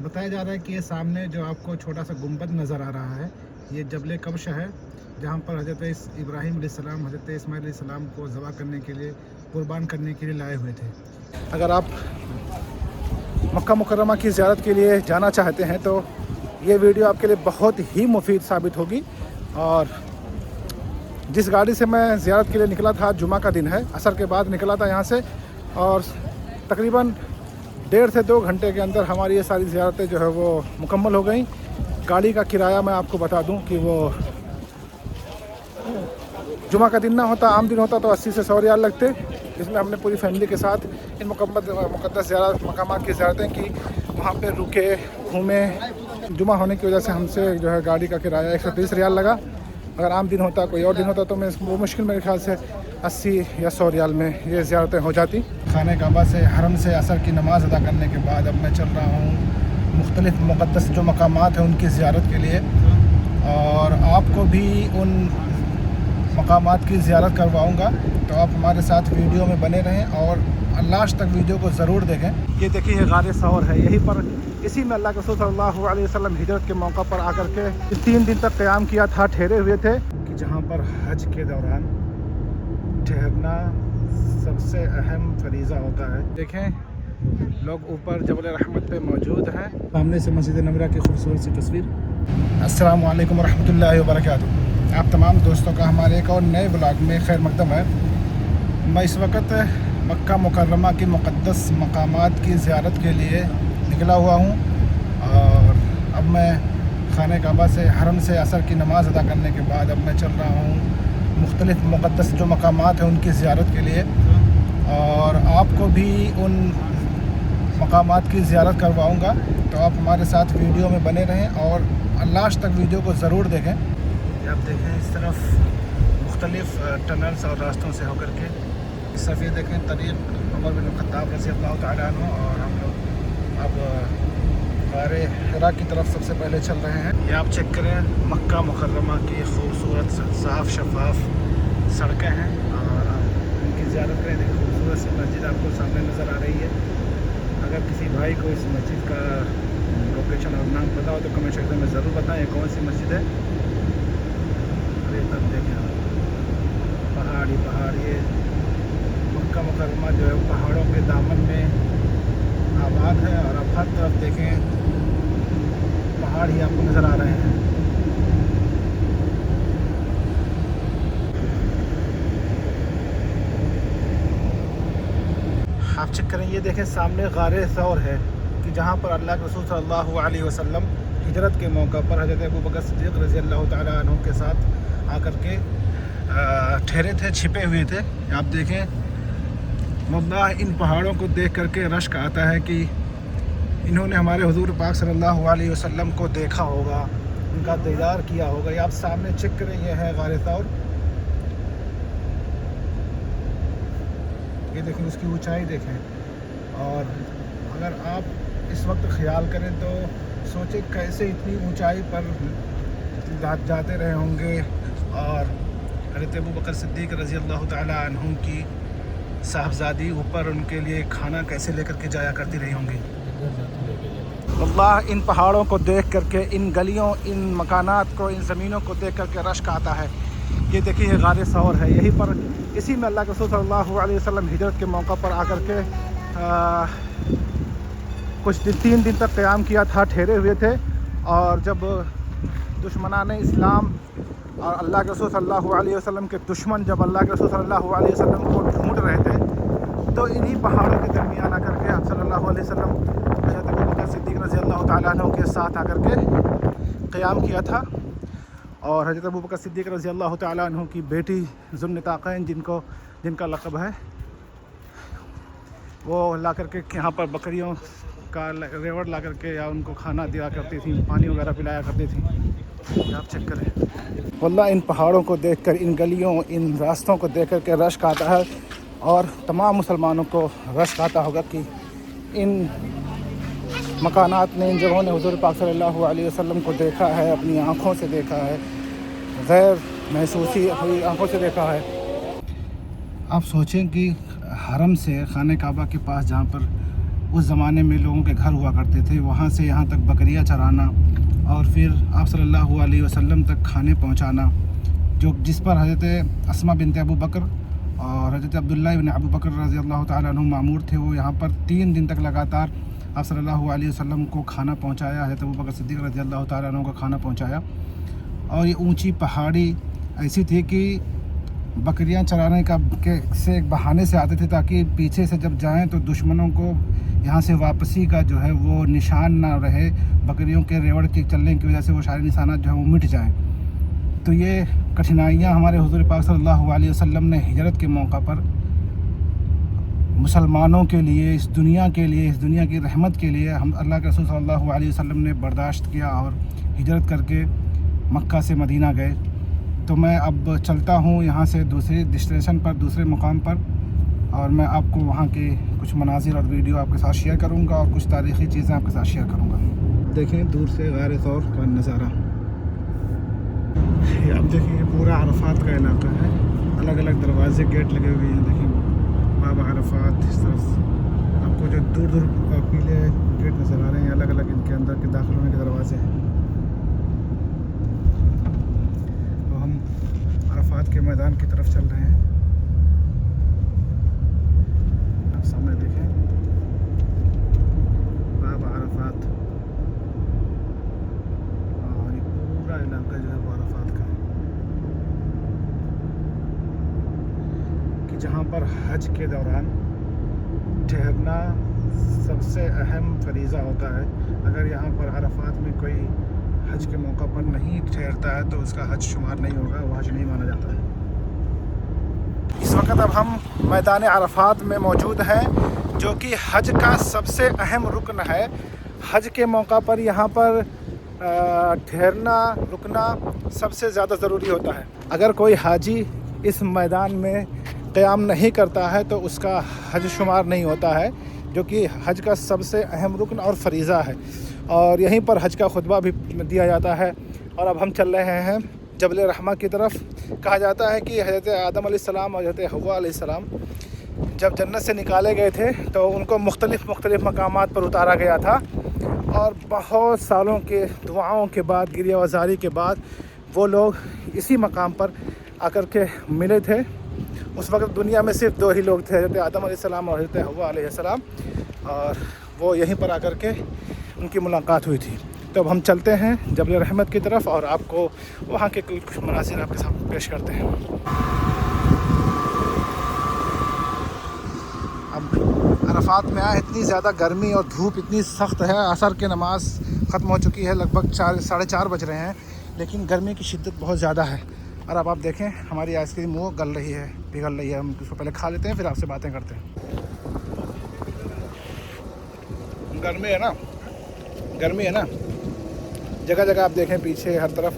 बताया जा रहा है कि ये सामने जो आपको छोटा सा गुंबद नज़र आ रहा है, ये जबल कब्श है, जहाँ पर हज़रत इब्राहीम अलैहिस्सलाम हज़रत इस्माइल अलैहिस्सलाम को ज़बह करने के लिए, कुर्बान करने के लिए लाए हुए थे। अगर आप मक्का मुकर्रमा की ज़ियारत के लिए जाना चाहते हैं तो ये वीडियो आपके लिए बहुत ही मुफीद साबित होगी। और जिस गाड़ी से मैं ज़ियारत के लिए निकला था, जुमा का दिन है, असर के बाद निकला था यहाँ से, और तकरीबन 1.5 से 2 घंटे के अंदर हमारी ये सारी ज़ियारतें जो है वो मुकम्मल हो गई। गाड़ी का किराया मैं आपको बता दूं कि वो जुमा का दिन ना होता, आम दिन होता तो 80 से 100 रियाल लगते, जिसमें हमने पूरी फैमिली के साथ इन मुक़द्दस ज़ियारत मकामात की ज़ियारतें की, वहाँ पे रुके, घूमे। जुमा होने की वजह से हमसे जो है गाड़ी का किराया 130 रियाल लगा। अगर आम दिन होता, कोई और दिन होता तो मैं वो मुश्किल मेरे ख्याल से 80 या 100 रियाल में ये ज़ियारतें हो जाती। खाने काबा से हरम से असर की नमाज़ अदा करने के बाद अब मैं चल रहा हूँ मुख्तलिफ़ मुक़द्दस जो मकामात हैं उनकी ज़ियारत के लिए, और आपको भी उन मकामात की ज़ियारत करवाऊँगा। तो आप हमारे साथ वीडियो में बने रहें और लास्ट तक वीडियो को ज़रूर देखें। ये देखिए गार सौर है, यहीं पर इसी में अल्लाह के रसूल सल्लल्लाहु अलैहि वसल्लम हिजरत के मौका पर आकर के 3 दिन तक क़याम किया था, ठहरे हुए थे। कि जहाँ पर हज के दौरान ठहरना सबसे अहम फरीज़ा होता है। देखें लोग ऊपर जबल रहमत पे मौजूद हैं, सामने से मस्जिद नबवी की खूबसूरत सी तस्वीर। अस्सलामु अलैकुम रहमतुल्लाहि व बरकातुहू। आप तमाम दोस्तों का हमारे एक और नए ब्लॉग में खैर मकदम है। मैं इस वक्त मक्का मुकर्रमा की मुक़द्दस मकामात की ज़ियारत के लिए निकला हुआ हूँ, और अब मैं खाने काबा से हरम से असर की नमाज़ अदा करने के बाद अब मैं चल रहा हूँ मुख्तलिफ़ मुक़द्दस जो मकामात हैं उनकी ज़ियारत के लिए, और आपको भी उन मकामात की ज़ियारत करवाऊँगा। तो आप हमारे साथ वीडियो में बने रहें और लास्ट तक वीडियो को ज़रूर देखें। आप देखें इस तरफ मुख्तलिफ़ टनल्स और रास्तों से होकर के, इस तरफ ये देखें तरीक़ उमर बिन ख़त्ताब रज़ी अल्लाह तआला अन्हु, और हम लोग अब गारे हिरा की तरफ सबसे पहले चल रहे हैं। ये आप चेक करें, मक्का मुकर्रमा की खूबसूरत साफ़ शफाफ सड़कें हैं और इनकी ज़ियारत करें। देखिए खूबसूरत सी मस्जिद आपको सामने नज़र आ रही है। अगर किसी भाई को इस मस्जिद का लोकेशन और नाम पता हो तो कमेंट सेक्शन में ज़रूर बताएं कौन सी मस्जिद है। अरे तब देखें पहाड़ी पहाड़, ये मक्का मुकर्रमा जो है पहाड़ों के दामन में आबाद है, और आप हर तरफ देखें पहाड़ ही आपको नज़र आ रहे हैं। आप चेक करें, ये देखें सामने गारे सौर है कि जहाँ पर अल्लाह के रसूल सल्लल्लाहु अलैहि वसल्लम हिजरत के मौका पर हज़रत अबू बकर सिद्दीक़ रज़ी अल्लाह तआला अन्हु के साथ आकर के ठहरे थे, छिपे हुए थे। आप देखें वल्लाह इन पहाड़ों को देख करके रश्क आता है कि इन्होंने हमारे हुज़ूर पाक सल्लल्लाहु अलैहि वसल्लम को देखा होगा, उनका दीदार किया होगा। ये आप सामने चेक करें, ये है गारे सौर। ये देखें उसकी ऊंचाई देखें, और अगर आप इस वक्त ख्याल करें तो सोचें कैसे इतनी ऊंचाई पर जाते रहे होंगे, और हज़रत अबू बकर सिद्दीक़ रज़ी अल्लाह तआला अन्हु की साहबजादी ऊपर उनके लिए खाना कैसे लेकर के जाया करती रही होंगी। अल्लाह इन पहाड़ों को देख करके, इन गलियों, इन मकानात को, इन ज़मीनों को देख करके रश्क आता है। ये देखिए ये गार सौर है, यहीं पर इसी में अल्लाह के रसूल सल्लल्लाहु अलैहि वसल्लम हिजरत के मौका पर आकर के कुछ 3 दिन तक क़याम किया था, ठहरे हुए थे। और जब दुश्मनान इस्लाम और अल्लाह के रसूल सल्लल्लाहु अलैहि वसल्लम के दुश्मन जब अल्लाह के रसूल सल्लल्लाहु अलैहि वसल्लम को ढूंढ रहे थे, तो इन्हीं पहाड़ों के दरमियान आकर के आप सल्लल्लाहु अलैहि वसल्लम हज़रत अबू बकर सिद्दीक़ रज़ी अल्लाह तआला अन्हु के साथ आकर के क़याम किया था। और हज़रत अबू बकर सिद्दीक़ रज़ी अल्लाह तआला अन्हु की बेटी ज़ुन्नताक़ैन जिनका लक़ब है, वो ला करके यहाँ पर बकरियों का रेवड़ ला करके या उनको खाना दिया करती थी, पानी वगैरह पिलाया करती थी। आप चेक करें, वल्लाह इन पहाड़ों को देखकर, इन गलियों, इन रास्तों को देख कर के रश्क आता है, और तमाम मुसलमानों को रश्क आता होगा कि इन मकानात ने, इन जगहों ने हुज़ूर पाक सल्लल्लाहु अलैहि वसल्लम को देखा है, अपनी आँखों से देखा है, गैर महसूसी हुई आँखों से देखा है। आप सोचें कि हरम से खाने काबा के पास जहाँ पर उस ज़माने में लोगों के घर हुआ करते थे। वहाँ से यहाँ तक बकरियाँ चराना और फिर आप सल्लल्लाहु अलैहि वसल्लम तक खाने पहुँचाना, जो जिस पर हज़रत अस्मा बिनत अबू बकर और हज़रत अब्दुल्ला इब्न अबू बकर रज़ी अल्लाह तआला अन्हु मामूर थे। वो यहाँ पर 3 दिन तक लगातार आप सल्लल्लाहु अलैहि वसल्लम को खाना पहुँचाया। हज़रत अबू बकर सिद्दीक़ रज़ी अल्लाह तआला अन्हु को खाना पहुँचाया। और ये ऊंची पहाड़ी ऐसी थी कि बकरियां चराने से एक बहाने से आते थे ताकि पीछे से जब जाएं तो दुश्मनों को यहाँ से वापसी का जो है वो निशान ना रहे। बकरियों के रेवड़ के चलने की वजह से वो सारे निशानात जो है वो मिट जाएं। तो ये कठिनाइयाँ हमारे हुज़ूर पाक सल्लल्लाहु अलैहि वसल्लम ने हिजरत के मौका पर मुसलमानों के लिए, इस दुनिया के लिए, इस दुनिया की रहमत के लिए हम अल्लाह के रसूल सल्लल्लाहु अलैहि वसल्लम ने बर्दाश्त किया और हिजरत करके मक्का से मदीना गए। तो मैं अब चलता हूँ यहाँ से दूसरी डेस्टिनेशन पर, दूसरे मुकाम पर, और मैं आपको वहाँ के कुछ मनाजिर और वीडियो आपके साथ शेयर करूँगा और कुछ तारीख़ी चीज़ें आपके साथ शेयर करूँगा। देखें दूर से गार तौर का नज़ारा। अब देखिए ये पूरा अरफात का इलाका है, अलग अलग दरवाजे गेट लगे हुए हैं। देखिए बाबा अरफात, इस तरफ आपको जो दूर दूर पीले गेट नज़र आ रहे हैं, अलग अलग इनके अंदर के दाखिल होने के दरवाजे हैं। तो हम अरफात के मैदान की तरफ चल रहे हैं। आप सामने देखें बाबा अरफात, और ये पूरा इलाका जो है वो अरफात का है कि जहाँ पर हज के दौरान ठहरना सबसे अहम फरीज़ा होता है। अगर यहाँ पर अरफात में कोई हज के मौका पर नहीं ठहरता है तो उसका हज शुमार नहीं होगा, वो हज नहीं माना जाता है। इस वक्त अब हम मैदान अरफात में मौजूद हैं, जो कि हज का सबसे अहम रुकन है। हज के मौका पर यहाँ पर ठहरना, रुकना सबसे ज़्यादा ज़रूरी होता है। अगर कोई हाजी इस मैदान में क़याम नहीं करता है तो उसका हज शुमार नहीं होता है, जो कि हज का सबसे अहम रुकन और फरीज़ा है। और यहीं पर हज का खुतबा भी दिया जाता है। और अब हम चल रहे हैं जबल रहमा की तरफ। कहा जाता है कि हज़रत आदम अलैहिस्सलाम और हज़रत हव्वा अलैहिस्सलाम जब जन्नत से निकाले गए थे तो उनको मुख्तलिफ़ मकामात पर उतारा गया था, और बहुत सालों के दुआओं के बाद, गिरिया वज़ारी के बाद वो लोग इसी मकाम पर आकर के मिले थे। उस वक्त दुनिया में सिर्फ 2 ही लोग थे, हज़रत आदम अलैहिस्सलाम और हज़रत हव्वा अलैहिस्सलाम, और वो यहीं पर आकर के उनकी मुलाकात हुई थी। तो अब हम चलते हैं जबल रहमत की तरफ और आपको वहाँ के कुछ मनाज़िर आपके सामने पेश करते हैं। अब अरफात में आए, इतनी ज़्यादा गर्मी और धूप इतनी सख्त है। असर की नमाज़ ख़त्म हो चुकी है, लगभग 4-4:30 बज रहे हैं, लेकिन गर्मी की शिद्दत बहुत ज़्यादा है। और अब आप देखें हमारी आइसक्रीम वो गल रही है, पिघल रही है। हम उसको पहले खा लेते हैं, फिर आपसे बातें करते हैं। गर्मी है ना, गर्मी है ना। जगह जगह आप देखें पीछे हर तरफ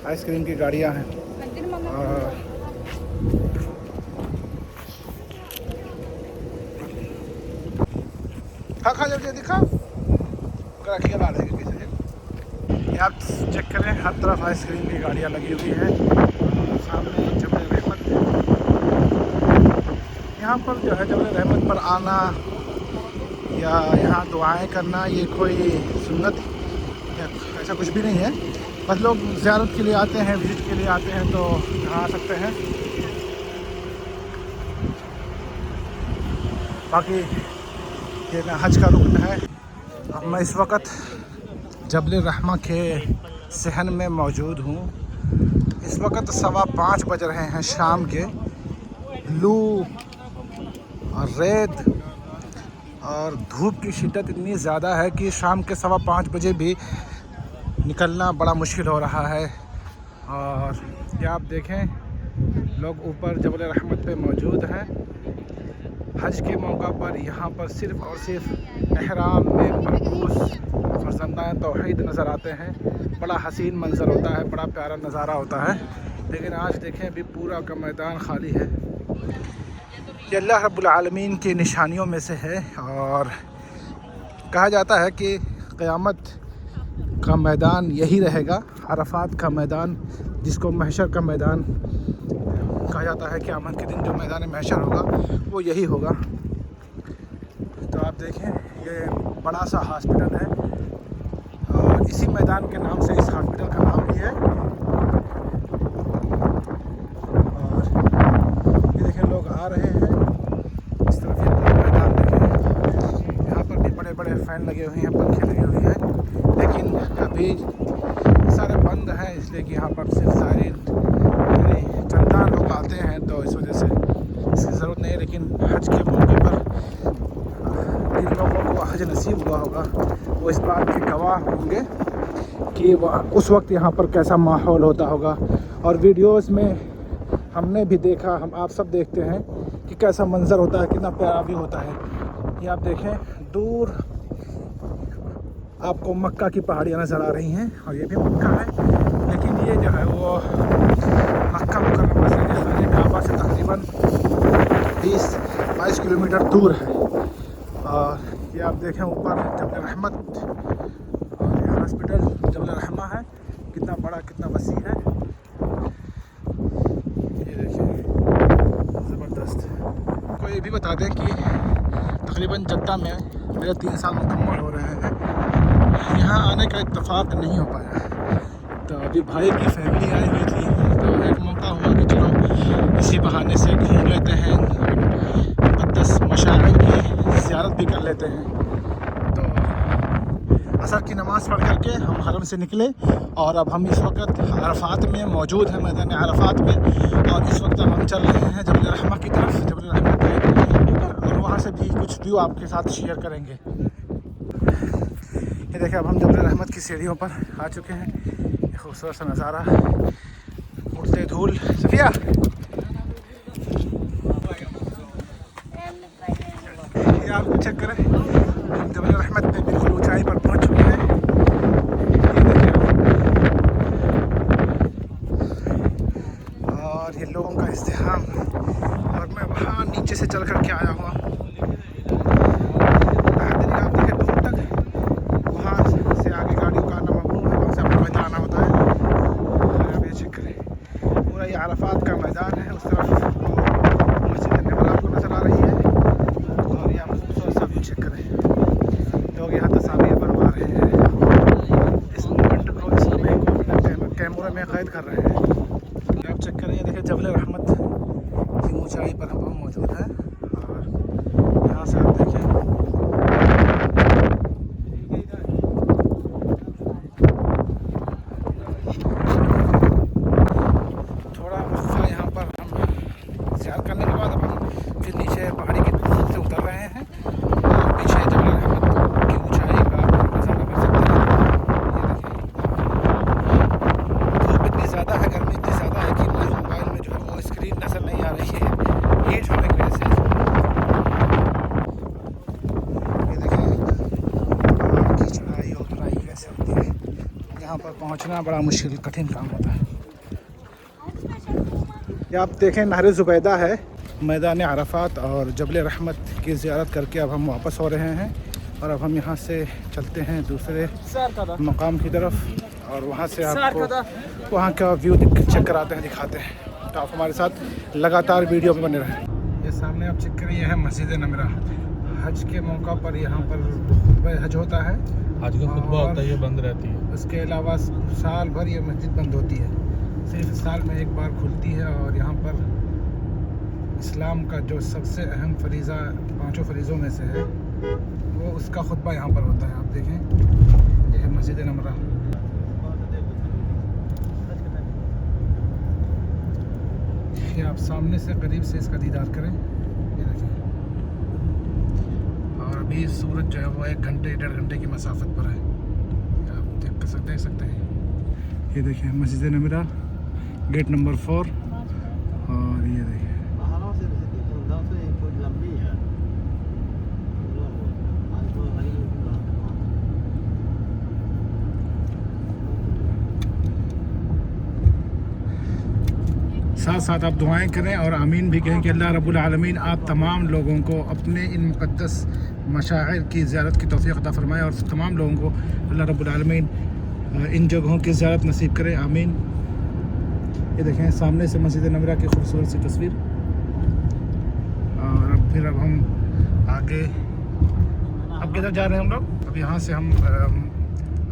आइसक्रीम की गाड़ियाँ हैं। खा जल्दी दिखा रखिए ला देंगे पीछे। आप चेक करें, हर तरफ आइसक्रीम की गाड़ियाँ लगी हुई हैं। सामने जबल रहमत, यहाँ पर जो है जबल रहमत पर आना या यहाँ दुआएं करना ये कोई सुन्नत या ऐसा कुछ भी नहीं है। बस लोग ज़ियारत के लिए आते हैं, विज़िट के लिए आते हैं, तो यहाँ आ सकते हैं। बाकी ये हज का रुकन है। अब मैं इस वक्त जबल रहमा के सहन में मौजूद हूँ। इस वक्त 5:15 बज रहे हैं शाम के। लू और रेत और धूप की शिद्दत इतनी ज़्यादा है कि शाम के 5:15 बजे भी निकलना बड़ा मुश्किल हो रहा है। और ये आप देखें लोग ऊपर जबल रहमत पे मौजूद हैं। हज के मौका पर यहाँ पर सिर्फ़ और सिर्फ एहराम में मरबूस फरज़ंदान तौहीद नज़र आते हैं। बड़ा हसीन मंज़र होता है, बड़ा प्यारा नज़ारा होता है। लेकिन आज देखें अभी पूरा का मैदान खाली है। ये अल्लाह रब्बुल आलमीन की निशानियों में से है। और कहा जाता है कि क़यामत का मैदान यही रहेगा, अरफात का मैदान, जिसको महशर का मैदान कहा जाता है। क़यामत के दिन जो मैदान महशर होगा वो यही होगा। तो आप देखें ये बड़ा सा हॉस्पिटल है और इसी मैदान के नाम से इस हॉस्पिटल का नाम भी है। और ये देखें लोग आ रहे हैं इस तरफ, ये पूरा मैदान देखें। यहाँ पर भी बड़े बड़े फैन लगे हुए हैं, पंखे लगे हुए हैं, लेकिन अभी सारे बंद हैं इसलिए कि यहाँ पर सिर्फ सारी चंदा लोग आते हैं तो इस वजह से इसकी ज़रूरत नहीं है। लेकिन हज के मौके पर जिन लोगों को हज नसीब हुआ होगा वो इस बात के गवाह होंगे कि उस वक्त यहाँ पर कैसा माहौल होता होगा। और वीडियोस में हमने भी देखा, हम आप सब देखते हैं कि कैसा मंज़र होता है, कितना प्यारा भी होता है। ये आप देखें दूर आपको मक्का की पहाड़ियाँ नज़र आ रही हैं और ये भी मक्का है, लेकिन ये जो है वो मक्का मुकर्रमा से खाने काबा से तकरीबन 20-22 किलोमीटर दूर है। और ये आप देखें ऊपर जबल रहमत और ये हॉस्पिटल जबल रहमा है, कितना बड़ा कितना वसी है। ये देखिए ज़बरदस्त। को ये भी बता दें कि तकरीबन जद्दा में मेरे 3 साल मुकम्मल हो रहे हैं, यहाँ आने का इत्तेफाक नहीं हो पाया। तो अभी भाई की फैमिली आई हुई थी तो एक मौका हुआ कि चलो इसी बहाने से घूम लेते हैं, मुक़द्दस मशाइर की ज़ियारत भी कर लेते हैं। तो असर की नमाज़ पढ़ करके हम हरम से निकले और अब हम इस वक्त अरफात में मौजूद हैं, मैदान अरफात में। और इस वक्त हम चल रहे हैं जबल रहमा की तरफ, जबल रहमा के, और वहाँ से भी कुछ व्यू आपके साथ शेयर करेंगे। ये देखिए अब हम जबल रहमत की सीढ़ियों पर आ चुके हैं। ये खूबसूरत सा नज़ारा, उड़ते धूल। सफिया ये आप चेक करें, हम जबल रहमत पे बिल्कुल ऊंचाई पर पहुंच चुके हैं। ये देखिए और ये लोगों का इज़्तिहाम, और मैं वहाँ नीचे से चल कर के आया हुआ। अरफात का मैदान है, उस तरफ मस्जिद नबी आपको नज़र आ रही है और ये आप खूबसूरत सा व्यू चेक करें। लोग यहाँ तस्वीर बनवा रहे हैं, इस मोमेंट को, इस लम्हे को कैमरे में कैद कर रहे हैं। आप चेक करें, ये देखिए जबल रहमत की ऊंचाई पर हम मौजूद हैं और यहाँ से आप देखें पहुंचना बड़ा मुश्किल कठिन काम होता है। ये आप देखें नहर ज़ुबैदा है, मैदान अरफात और जबल रहमत की ज़ियारत करके अब हम वापस हो रहे हैं। और अब हम यहाँ से चलते हैं दूसरे मकाम की तरफ और वहाँ से आपको वहाँ का व्यू चेक कराते हैं, दिखाते हैं। तो आप हमारे साथ लगातार वीडियो में बने रहें। ये सामने आप चेक करें, यह है मस्जिद नमरा। हज के मौका पर यहाँ पर हज होता है, हज का खुतबा होता है, ये बंद रहती है। उसके अलावा साल भर ये मस्जिद बंद होती है, सिर्फ साल में एक बार खुलती है। और यहाँ पर इस्लाम का जो सबसे अहम फरीज़ा 5 फरीज़ों में से है वो उसका खुतबा यहाँ पर होता है। आप देखें, यह है मस्जिद नमरा। ये आप सामने से करीब से इसका दीदार करें, ये देखें। और अभी सूरज जो है वो 1-1.5 घंटे की मसाफत पर है, आप देख सकते हैं। ये देखिए मस्जिद नमरा, गेट नंबर 4। और ये देखिए साथ साथ आप दुआएं करें और आमीन भी कहें कि अल्लाह रब्बुल आलमीन आप तमाम लोगों को अपने इन मुक़द्दस मशाइर की ज़ियारत की तौफ़ीक़ अता फ़रमाए और तमाम लोगों को अल्लाह रब्बुल आलमीन इन जगहों की ज़ियारत नसीब करे, आमीन। ये देखें सामने से मस्जिद नमरा की खूबसूरत सी तस्वीर। और अब हम आगे, अब अब किधर जा रहे हैं हम लोग? अब यहाँ से हम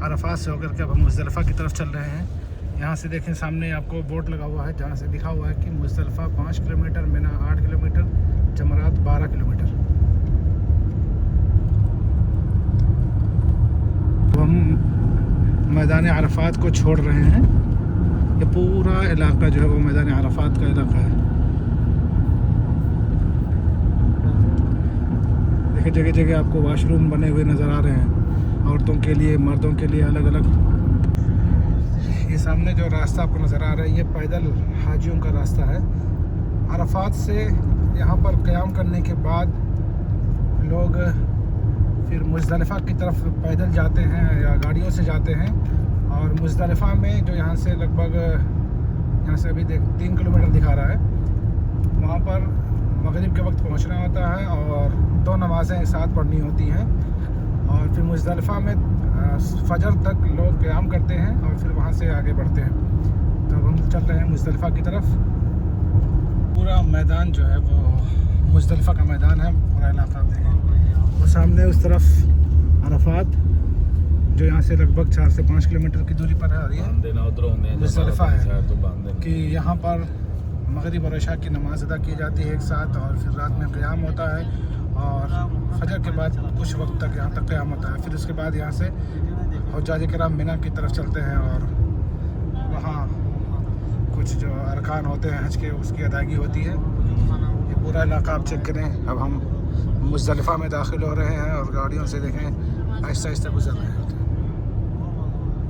अरफात से होकर के अब हम मुज़दलिफ़ा की तरफ चल रहे हैं। यहाँ से देखें सामने आपको बोर्ड लगा हुआ है जहाँ से लिखा हुआ है कि मुज़दलिफ़ा 5 किलोमीटर, मिना 8 किलोमीटर, जमरात 12 किलोमीटर। तो हम मैदान अरफात को छोड़ रहे हैं। ये पूरा इलाका जो है वो मैदान अरफात का इलाका है। देखिए जगह जगह आपको वाशरूम बने हुए नज़र आ रहे हैं, औरतों के लिए, मर्दों के लिए अलग अलग। ये सामने जो रास्ता आपको नज़र आ रहा है ये पैदल हाजियों का रास्ता है। अरफात से यहाँ पर क़याम करने के बाद लोग फिर मुज़दलिफ़ा की तरफ पैदल जाते हैं या गाड़ियों से जाते हैं। और मुज़दलिफ़ा में जो यहाँ से लगभग, यहाँ से अभी 3 किलोमीटर दिखा रहा है, वहाँ पर मगरिब के वक्त पहुँचना होता है और 2 नमाज़ें साथ पढ़नी होती हैं। और फिर मुज़दलिफ़ा में फजर तक लोग क़याम करते हैं और फिर वहाँ से आगे बढ़ते हैं। तो अब हम चल रहे हैं मुज़दलिफ़ा की तरफ। पूरा मैदान जो है वो मुज़दलिफ़ा का मैदान है, पूरा इलाका देखें। और सामने उस तरफ अरफात जो यहाँ से लगभग 4 से 5 किलोमीटर की दूरी पर है। और ये मुज़दलिफ़ा है कि यहाँ पर मगरिब और इशा की नमाज़ अदा की जाती है एक साथ, और फिर रात में क़याम होता है और फजर के बाद कुछ वक्त तक यहाँ तक क़याम होता है। फिर उसके बाद यहाँ से हुज्जाज किराम मिना की तरफ चलते हैं और वहाँ कुछ जो अरकान होते हैं हज के उसकी अदायगी होती है। ये पूरा इलाका आप चेक करें। अब हम मुज़दलिफ़ा में दाखिल हो रहे हैं और गाड़ियों से देखें आहिस्ता आहिस्ता गुजर रहे हैं।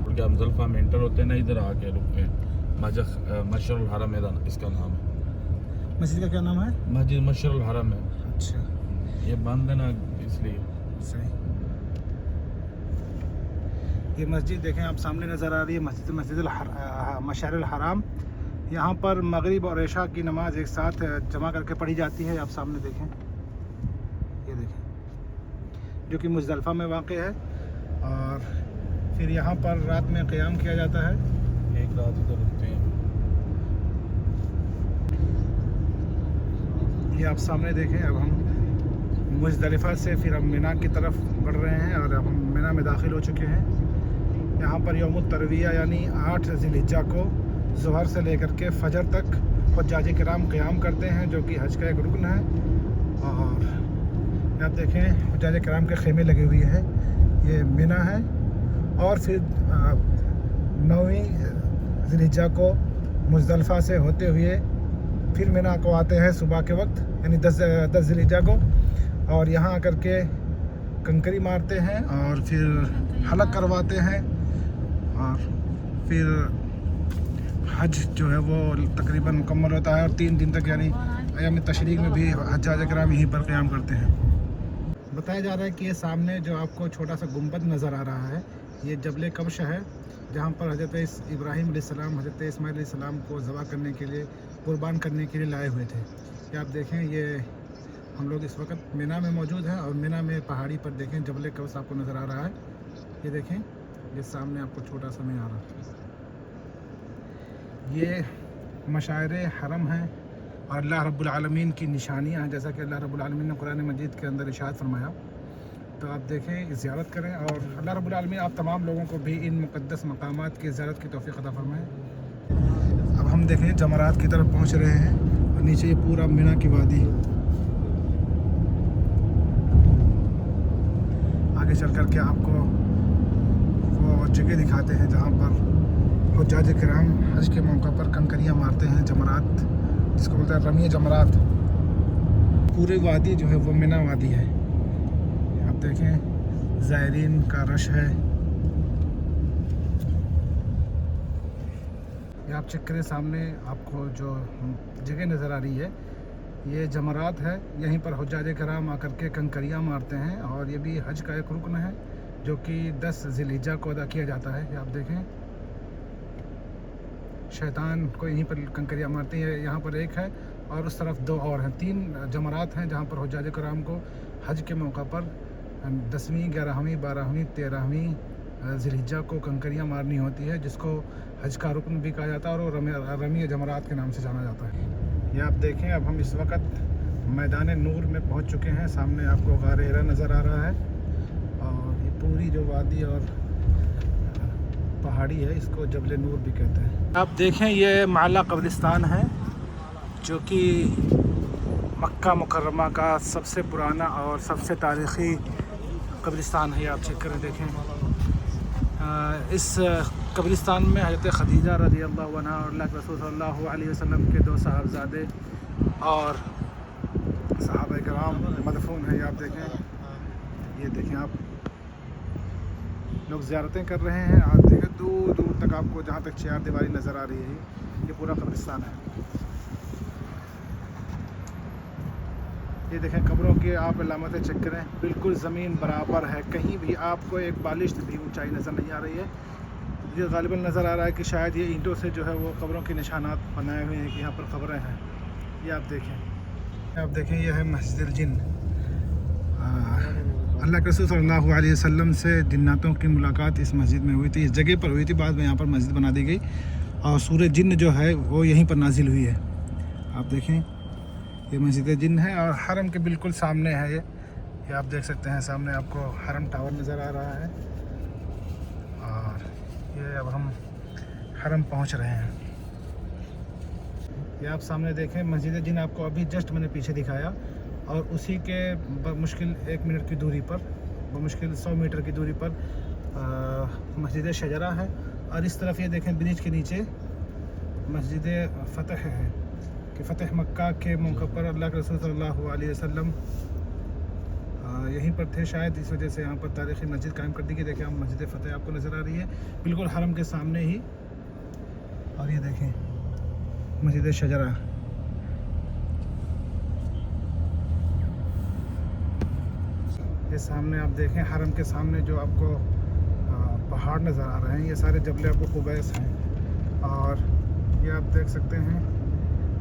मुज़दलिफ़ा में एंटर होते हैं ना, इधर आके रुकते हैं। मशरुल हरम मैदान इसका नाम है। मस्जिद का क्या नाम है? मस्जिद मशरुल हरम है। अच्छा, ये बंद है ना इसलिए। सही। ये मस्जिद देखें आप सामने नज़र आ रही है, मस्जिद मशरुल हराम। यहाँ पर मगरिब और इशा की नमाज़ एक साथ जमा करके पढ़ी जाती है। आप सामने देखें, ये देखें, जो कि मुज़दलिफ़ा में वाक़ है। और फिर यहाँ पर रात में क़याम किया जाता है। एक रात इधर रुकते हैं। ये आप सामने देखें। अब हम मुज़दलिफ़ा से फिर हम मिना की तरफ बढ़ रहे हैं और अब हम मिना में दाखिल हो चुके हैं। यहाँ पर यौमुत तरविया यानी 8 ज़िलहिज्जा को ज़ोहर से लेकर के फजर तक हुज्जाज किराम क़याम करते हैं, जो कि हज का एक रुकन है। और आप देखें हुज्जाज किराम के खेमे लगे हुए हैं। ये मिना है। और फिर 9वीं ज़िलहिज्जा को मुज़दलिफ़ा से होते हुए फिर मिना को आते हैं सुबह के वक्त, यानी 10 ज़िलहिज्जा को। और यहाँ आकर के कंकरी मारते हैं और फिर हलक करवाते हैं। और फिर हज जो है वो तकरीबन मुकम्मल होता है और 3 दिन तक यानी अय्याम तशरीक़ में भी हज्जाज किराम यहीं पर क़याम करते हैं। बताया जा रहा है कि ये सामने जो आपको छोटा सा गुंबद नज़र आ रहा है ये जबल कब्श है, जहाँ पर हज़रत इब्राहीम अलैहिस्सलाम हज़रत इस्माइल अलैहिस्सलाम को ज़बह करने के लिए, कुर्बान करने के लिए लाए हुए थे। ये आप देखें, ये हम लोग इस वक्त मिना में मौजूद हैं और मिना में पहाड़ी पर देखें जबल कब्श आपको नज़र आ रहा है। ये देखें, ये सामने आपको छोटा सा मीनार आ रहा है। ये मशायर हरम हैं और अल्लाह रब्बुल आलमीन की निशानियाँ हैं, जैसा कि अल्लाह रब्बुल आलमीन ने कुरान मजीद के अंदर इरशाद फरमाया। तो आप देखें, ज़ियारत करें और अल्लाह रब्बुल आलमीन आप तमाम लोगों को भी इन मुक़द्दस मकामात की ज़ियारत की तौफ़ीक़ अता फरमाएं। अब हम देखें जमरात की तरफ पहुँच रहे हैं और नीचे ये पूरा मिना की वादी। आगे चल कर के आपको वो जगह दिखाते हैं जहाँ पर हुज्जाज किराम हज के मौका पर कंकरियाँ मारते हैं, जमरात जिसको बोलते हैं रमी जमरात। पूरी वादी जो है वो मिना वादी है। आप देखें ज़ायरीन का रश है। ये आप चेक करें, सामने आपको जो जगह नज़र आ रही है ये जमरात है। यहीं पर हुज्जाज किराम आकर के कंकरियाँ मारते हैं और ये भी हज का एक रुकन है जो कि 10 ज़िलहिज्जा को अदा किया जाता है। ये आप देखें, शैतान को यहीं पर कंकरियाँ मारते हैं। यहाँ पर एक है और उस तरफ 2 और हैं। 3 जमरात हैं जहाँ पर हुज्जाज किराम को हज के मौका पर 10वीं, 11वीं, 12वीं, 13वीं ज़िलहिज्जा को कंकरियाँ मारनी होती है, जिसको हज का रुकन भी कहा जाता है और रमी जमरात के नाम से जाना जाता है। ये आप देखें, अब हम इस वक्त मैदान नूर में पहुँच चुके हैं। सामने आपको गार हिरा नज़र आ रहा है पूरी जो वादी और पहाड़ी है इसको जबल नूर भी कहते हैं। आप देखें ये माला कब्रिस्तान है जो कि मक्का मुकर्रमा का सबसे पुराना और सबसे तारीख़ी कब्रिस्तान है। आप चेक करें देखें। इस कब्रिस्तान में हज़रत खदीजा रज़ी अल्लाह अन्हा और अल्लाह के रसूल सल्लल्लाहु अलैहि वसल्लम के 2 साहबज़ादे और सहाबा किराम मदफून है। आप देखें, ये देखें, आप लोग ज़ियारतें कर रहे हैं। आप देखें दूर दूर तक आपको जहाँ तक चार दीवारी नज़र आ रही है, ये पूरा कब्रिस्तान है। ये देखें कब्रों की आप अलामतें चेक करें, बिल्कुल ज़मीन बराबर है, कहीं भी आपको एक बालिश भी ऊंचाई नज़र नहीं आ रही है। मुझे ग़ालिबन नज़र आ रहा है कि शायद ये ईंटों से जो है वो कब्रों के निशानात बनाए हुए हैं कि यहाँ पर कब्रें हैं। ये आप देखें, ये है मस्जिद जिन। अल्लाह के रसूल सल्लल्लाहु अलैहि वसल्लम से जिन्नातों की मुलाकात इस मस्जिद में हुई थी, इस जगह पर हुई थी। बाद में यहाँ पर मस्जिद बना दी गई और सूरह जिन्न जो है वो यहीं पर नाजिल हुई है। आप देखें, ये मस्जिद जिन्न है और हरम के बिल्कुल सामने है। ये आप देख सकते हैं, सामने आपको हरम टावर नज़र आ रहा है और ये अब हम हरम पहुँच रहे हैं। ये आप सामने देखें मस्जिद जिन्न, आपको अभी जस्ट मैंने पीछे दिखाया और उसी के मुश्किल 1 मिनट की दूरी पर, मुश्किल 100 मीटर की दूरी पर मस्जिद शजरा है। और इस तरफ ये देखें ब्रिज के नीचे मस्जिद फ़तह है कि फ़तह मक्का के मौके पर अल्लाह के रसूल सल्लल्लाहु अलैहि वसल्लम यहीं पर थे शायद, इस वजह से यहाँ पर तारीख़ी मस्जिद कायम कर दी गई। देखें, हम मस्जिद फ़तह आपको नज़र आ रही है बिल्कुल हरम के सामने ही। और ये देखें मस्जिद शजरा। ये सामने आप देखें हरम के सामने जो आपको पहाड़ नज़र आ रहे हैं, ये सारे जबल अबू कुबैस हैं और ये आप देख सकते हैं।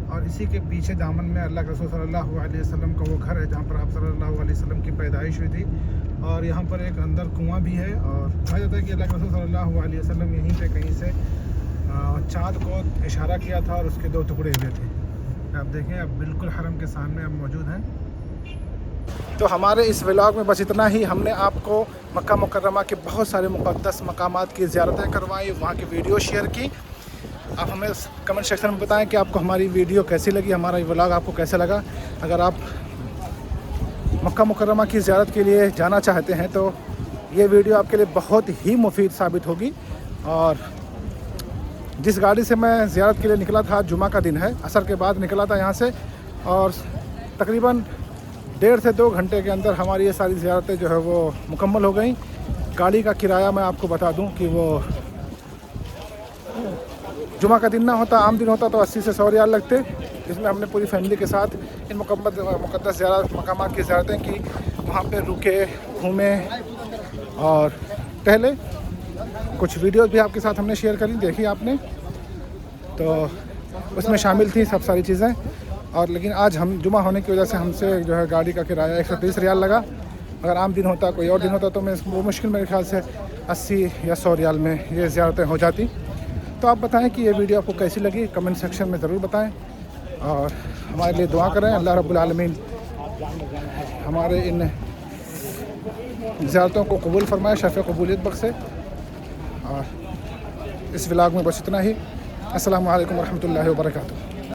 और इसी के पीछे दामन में अल्लाह के रसूल सल्लल्लाहु अलैहि वसल्लम का वो घर है जहाँ पर आप सल्लल्लाहु अलैहि वसल्लम की पैदाइश हुई थी। और यहाँ पर एक अंदर कुआं भी है और कहा जाता है कि अल्लाह के रसूल सल्लल्लाहु अलैहि वसल्लम यहीं पे कहीं से चाँद को इशारा किया था और उसके 2 टुकड़े हुए थे। आप देखें, अब बिल्कुल हरम के सामने अब मौजूद हैं। तो हमारे इस व्लॉग में बस इतना ही। हमने आपको मक्का मुकर्रमा के बहुत सारे मुक़द्दस मकामात की ज़ियारतें करवाई, वहाँ की वीडियो शेयर की। आप हमें कमेंट सेक्शन में बताएं कि आपको हमारी वीडियो कैसी लगी, हमारा ये व्लॉग आपको कैसा लगा। अगर आप मक्का मुकर्रमा की ज़ियारत के लिए जाना चाहते हैं तो ये वीडियो आपके लिए बहुत ही मुफीद साबित होगी। और जिस गाड़ी से मैं ज़ियारत के लिए निकला था, जुमा का दिन है, असर के बाद निकला था यहाँ से, और तकरीबन 1.5 से 2 घंटे के अंदर हमारी ये सारी ज़ियारतें जो है वो मुकम्मल हो गई। गाड़ी का किराया मैं आपको बता दूं कि वो जुमा का दिन ना होता, आम दिन होता तो 80 से 100 रियाल लगते, जिसमें हमने पूरी फैमिली के साथ इन मुक़द्दस मकामात की ज़ियारतें की। वहाँ पे रुके, घूमे और टहले। कुछ वीडियोज़ भी आपके साथ हमने शेयर करी, देखी आपने, तो उसमें शामिल थी सब सारी चीज़ें। और लेकिन आज हम जुमा होने की वजह से हमसे जो है गाड़ी का किराया 130 रियाल लगा। अगर आम दिन होता, कोई और दिन होता तो मैं वो मुश्किल मेरे ख्याल से 80 या 100 रियाल में ये ज़ियारतें हो जाती। तो आप बताएं कि ये वीडियो आपको कैसी लगी, कमेंट सेक्शन में ज़रूर बताएं और हमारे लिए दुआ करें। अल्लाह रब्बुल आलमीन हमारे इन ज़ियारतों को कबूल फरमाए, शफ़ कबूलियत बख्शे। और इस व्लॉग में बस इतना ही। अस्सलामु अलैकुम वरहमतुल्लाहि वबरकातुहू।